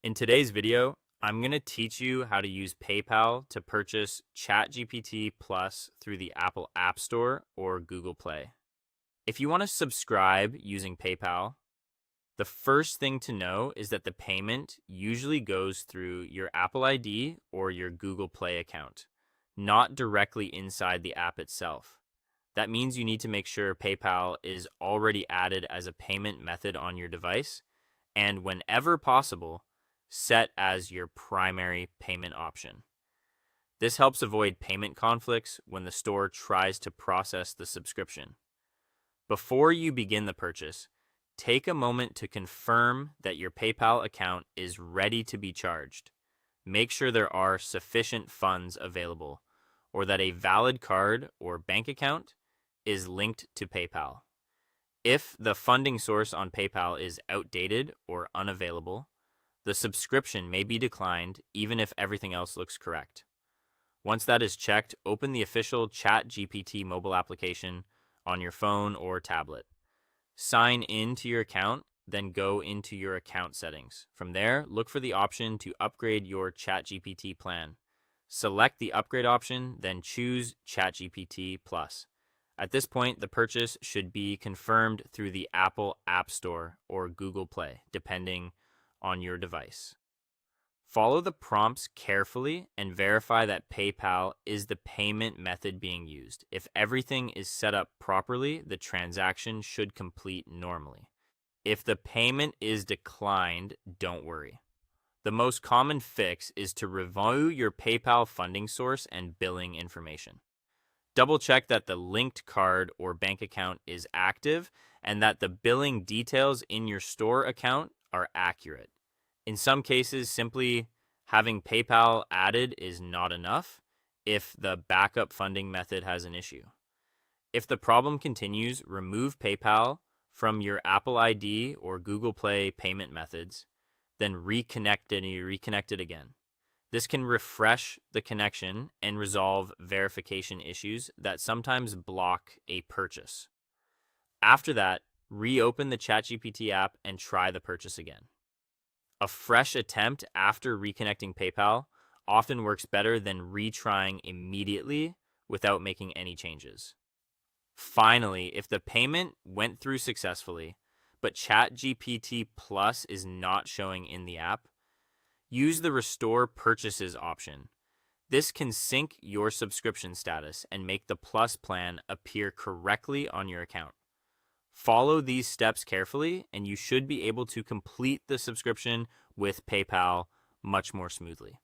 In today's video, I'm going to teach you how to use PayPal to purchase ChatGPT Plus through the Apple App Store or Google Play. If you want to subscribe using PayPal, the first thing to know is that the payment usually goes through your Apple ID or your Google Play account, not directly inside the app itself. That means you need to make sure PayPal is already added as a payment method on your device, and whenever possible, set as your primary payment option. This helps avoid payment conflicts when the store tries to process the subscription. Before you begin the purchase, take a moment to confirm that your PayPal account is ready to be charged. Make sure there are sufficient funds available, or that a valid card or bank account is linked to PayPal. If the funding source on PayPal is outdated or unavailable, the subscription may be declined even if everything else looks correct. Once that is checked, open the official ChatGPT mobile application on your phone or tablet. Sign in to your account, then go into your account settings. From there, look for the option to upgrade your ChatGPT plan. Select the upgrade option, then choose ChatGPT Plus. At this point, the purchase should be confirmed through the Apple App Store or Google Play, depending on your device. Follow the prompts carefully and verify that PayPal is the payment method being used. If everything is set up properly, the transaction should complete normally. If the payment is declined, don't worry. The most common fix is to review your PayPal funding source and billing information. Double check that the linked card or bank account is active and that the billing details in your store account are accurate. In some cases, simply having PayPal added is not enough if the backup funding method has an issue. If the problem continues, remove PayPal from your Apple ID or Google Play payment methods, then reconnect it again. This can refresh the connection and resolve verification issues that sometimes block a purchase. After that, reopen the ChatGPT app and try the purchase again. A fresh attempt after reconnecting PayPal often works better than retrying immediately without making any changes. Finally, if the payment went through successfully, but ChatGPT Plus is not showing in the app, use the Restore Purchases option. This can sync your subscription status and make the Plus plan appear correctly on your account. Follow these steps carefully, and you should be able to complete the subscription with PayPal much more smoothly.